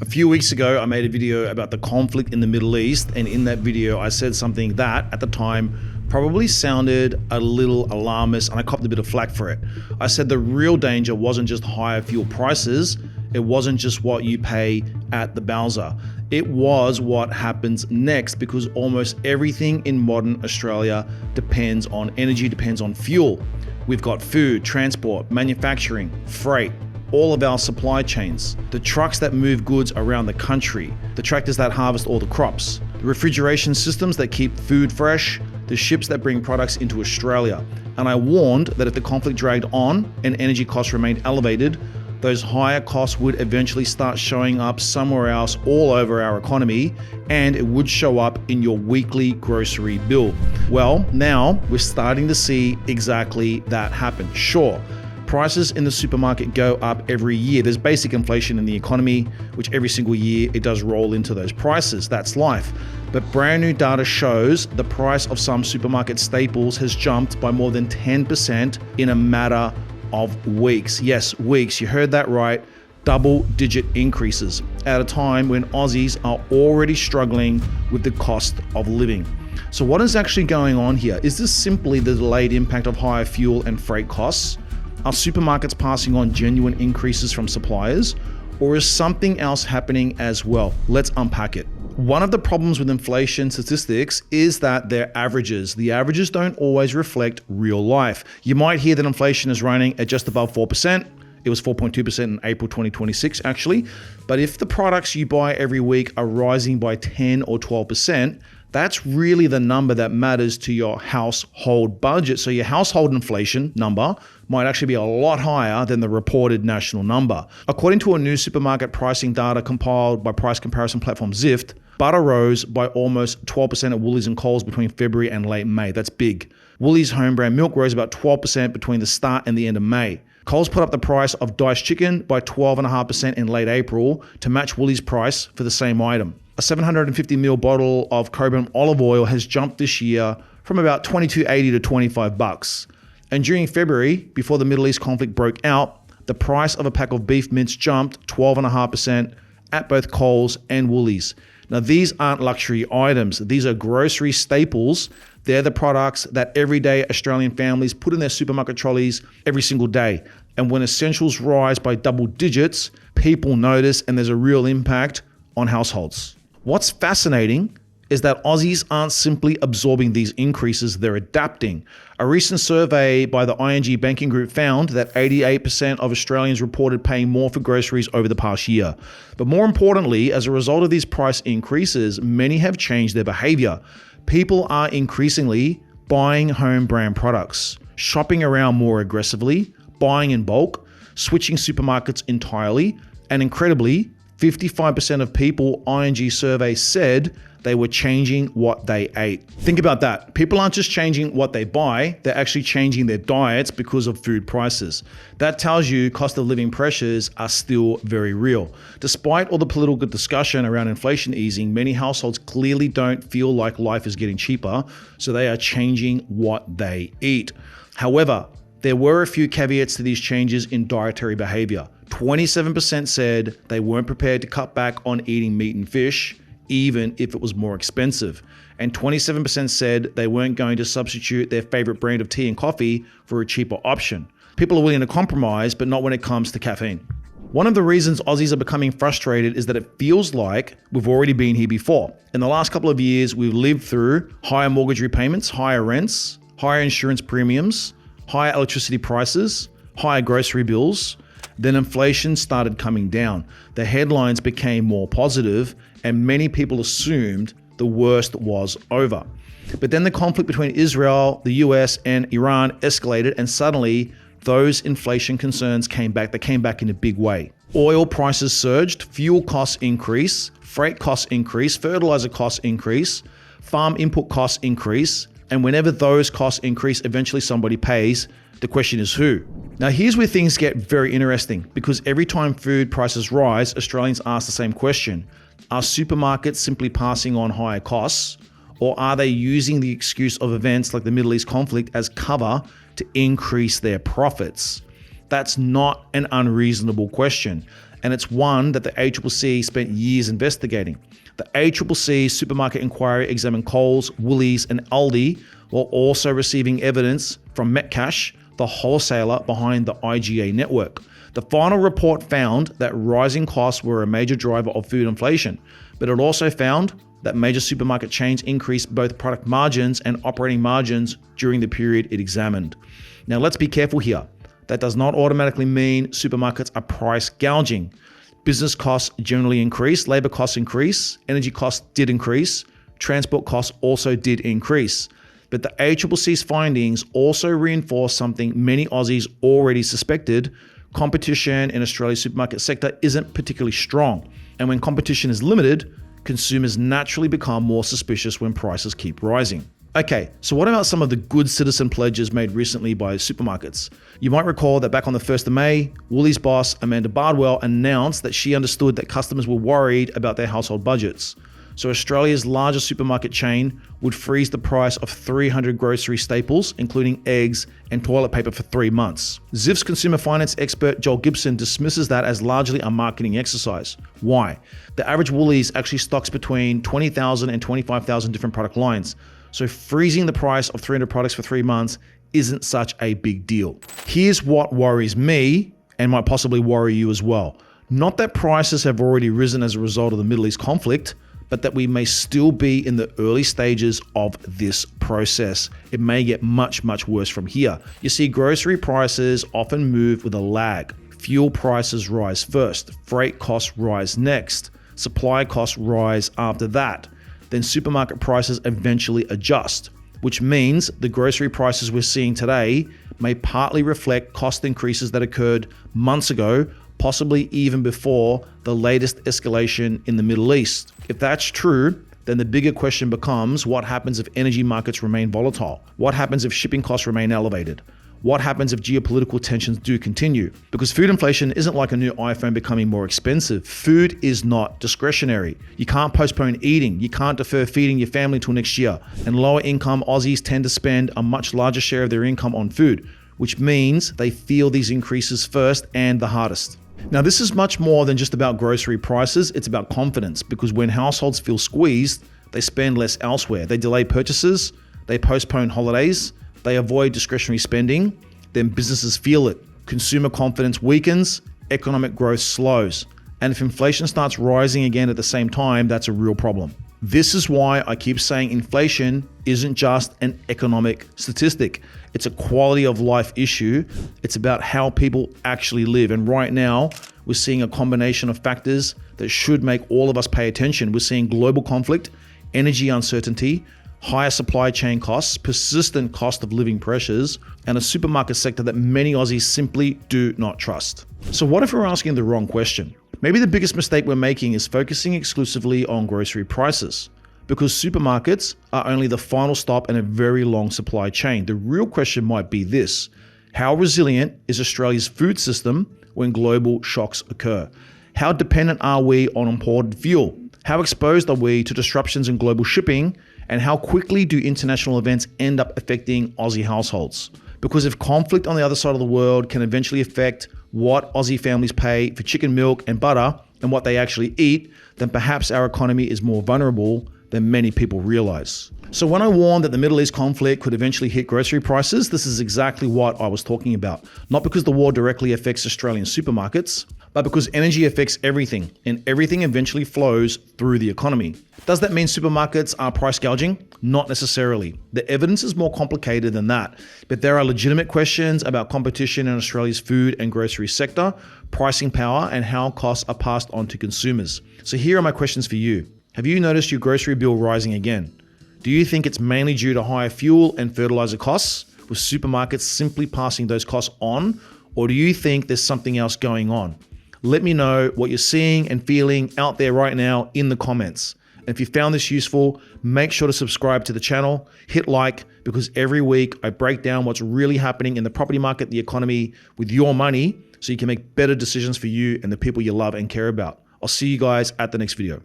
A few weeks ago, I made a video about the conflict in the Middle East, and in that video, I said something that, at the time, probably sounded a little alarmist, and I copped a bit of flack for it. I said the real danger wasn't just higher fuel prices, it wasn't just what you pay at the Bowser. It was what happens next, because almost everything in modern Australia depends on energy, depends on fuel. We've got food, transport, manufacturing, freight, all of our supply chains, the trucks that move goods around the country, the tractors that harvest all the crops, the refrigeration systems that keep food fresh, the ships that bring products into Australia. And I warned that if the conflict dragged on and energy costs remained elevated, those higher costs would eventually start showing up somewhere else all over our economy, and it would show up in your weekly grocery bill. Well, now we're starting to see exactly that happen. Sure, prices in the supermarket go up every year. There's basic inflation in the economy, which every single year it does roll into those prices. That's life. But brand new data shows the price of some supermarket staples has jumped by more than 10% in a matter of weeks. Yes, weeks. You heard that right. Double-digit increases at a time when Aussies are already struggling with the cost of living. So what is actually going on here? Is this simply the delayed impact of higher fuel and freight costs? Are supermarkets passing on genuine increases from suppliers, or is something else happening as well? Let's unpack it. One of the problems with inflation statistics is that they're averages. The averages don't always reflect real life. You might hear that inflation is running at just above 4%. It was 4.2% in April 2026, actually. But if the products you buy every week are rising by 10 or 12%, that's really the number that matters to your household budget. So your household inflation number might actually be a lot higher than the reported national number. According to a new supermarket pricing data compiled by price comparison platform Zift, butter rose by almost 12% at Woolies and Coles between February and late May. That's big. Woolies home brand milk rose about 12% between the start and the end of May. Coles put up the price of diced chicken by 12.5% in late April to match Woolies' price for the same item. A 750ml bottle of Cobram olive oil has jumped this year from about $22.80 to $25. And during February, before the Middle East conflict broke out, the price of a pack of beef mince jumped 12.5% at both Coles and Woolies. Now, these aren't luxury items. These are grocery staples. They're the products that everyday Australian families put in their supermarket trolleys every single day. And when essentials rise by double digits, people notice, and there's a real impact on households. What's fascinating is that Aussies aren't simply absorbing these increases, they're adapting. A recent survey by the ING Banking Group found that 88% of Australians reported paying more for groceries over the past year. But more importantly, as a result of these price increases, many have changed their behavior. People are increasingly buying home brand products, shopping around more aggressively, buying in bulk, switching supermarkets entirely, and incredibly, 55% of people ING survey said they were changing what they ate. Think about that. People aren't just changing what they buy, they're actually changing their diets because of food prices. That tells you cost of living pressures are still very real. Despite all the political discussion around inflation easing, many households clearly don't feel like life is getting cheaper, so they are changing what they eat. However, there were a few caveats to these changes in dietary behavior. 27% said they weren't prepared to cut back on eating meat and fish, even if it was more expensive. And 27% said they weren't going to substitute their favorite brand of tea and coffee for a cheaper option. People are willing to compromise, but not when it comes to caffeine. One of the reasons Aussies are becoming frustrated is that it feels like we've already been here before. In the last couple of years, we've lived through higher mortgage repayments, higher rents, higher insurance premiums, higher electricity prices, higher grocery bills. Then inflation started coming down. The headlines became more positive, and many people assumed the worst was over. But then the conflict between Israel, the US, and Iran escalated, and suddenly those inflation concerns came back. They came back in a big way. Oil prices surged, fuel costs increase, freight costs increase, fertiliser costs increase, farm input costs increase, and whenever those costs increase, eventually somebody pays. The question is who? Now here's where things get very interesting, because every time food prices rise, Australians ask the same question. Are supermarkets simply passing on higher costs, or are they using the excuse of events like the Middle East conflict as cover to increase their profits? That's not an unreasonable question. and it's one that the ACCC spent years investigating. The ACCC Supermarket Inquiry examined Coles, Woolies, and Aldi, while also receiving evidence from Metcash, the wholesaler behind the IGA network. The final report found that rising costs were a major driver of food inflation, but it also found that major supermarket chains increased both product margins and operating margins during the period it examined. Now let's be careful here. That does not automatically mean supermarkets are price gouging. Business costs generally increase, labor costs increase, energy costs did increase, transport costs also did increase. But the ACCC's findings also reinforce something many Aussies already suspected. Competition in Australia's supermarket sector isn't particularly strong. And when competition is limited, consumers naturally become more suspicious when prices keep rising. Okay, so what about some of the good citizen pledges made recently by supermarkets? You might recall that back on the 1st of May, Woolies boss Amanda Bardwell announced that she understood that customers were worried about their household budgets. So Australia's largest supermarket chain would freeze the price of 300 grocery staples, including eggs and toilet paper, for 3 months. Zif's consumer finance expert Joel Gibson dismisses that as largely a marketing exercise. Why? The average Woolies actually stocks between 20,000 and 25,000 different product lines. So freezing the price of 300 products for 3 months isn't such a big deal. Here's what worries me and might possibly worry you as well. Not that prices have already risen as a result of the Middle East conflict, but that we may still be in the early stages of this process. It may get much, much worse from here. You see, grocery prices often move with a lag. Fuel prices rise first, freight costs rise next, supply costs rise after that. Then supermarket prices eventually adjust, which means the grocery prices we're seeing today may partly reflect cost increases that occurred months ago, possibly even before the latest escalation in the Middle East. If that's true, then the bigger question becomes, what happens if energy markets remain volatile? What happens if shipping costs remain elevated? What happens if geopolitical tensions do continue? Because food inflation isn't like a new iPhone becoming more expensive. Food is not discretionary. You can't postpone eating. You can't defer feeding your family till next year. And lower income Aussies tend to spend a much larger share of their income on food, which means they feel these increases first and the hardest. Now, this is much more than just about grocery prices. It's about confidence, because when households feel squeezed, they spend less elsewhere. They delay purchases, they postpone holidays, they avoid discretionary spending, then businesses feel it. Consumer confidence weakens, economic growth slows. And if inflation starts rising again at the same time, that's a real problem. This is why I keep saying inflation isn't just an economic statistic. It's a quality of life issue. It's about how people actually live. And right now, we're seeing a combination of factors that should make all of us pay attention. We're seeing global conflict, energy uncertainty, higher supply chain costs, persistent cost of living pressures, and a supermarket sector that many Aussies simply do not trust. So what if we're asking the wrong question? Maybe the biggest mistake we're making is focusing exclusively on grocery prices, because supermarkets are only the final stop in a very long supply chain. The real question might be this: how resilient is Australia's food system when global shocks occur? How dependent are we on imported fuel? How exposed are we to disruptions in global shipping? And how quickly do international events end up affecting Aussie households? Because if conflict on the other side of the world can eventually affect what Aussie families pay for chicken, milk, and butter and what they actually eat, then perhaps our economy is more vulnerable than many people realize. So when I warned that the Middle East conflict could eventually hit grocery prices, this is exactly what I was talking about. Not because the war directly affects Australian supermarkets, but because energy affects everything, and everything eventually flows through the economy. Does that mean supermarkets are price gouging? Not necessarily. The evidence is more complicated than that, but there are legitimate questions about competition in Australia's food and grocery sector, pricing power, and how costs are passed on to consumers. So here are my questions for you. Have you noticed your grocery bill rising again? Do you think it's mainly due to higher fuel and fertiliser costs, with supermarkets simply passing those costs on, or do you think there's something else going on? Let me know what you're seeing and feeling out there right now in the comments. And if you found this useful, make sure to subscribe to the channel, hit like, because every week I break down what's really happening in the property market, the economy, with your money, so you can make better decisions for you and the people you love and care about. I'll see you guys at the next video.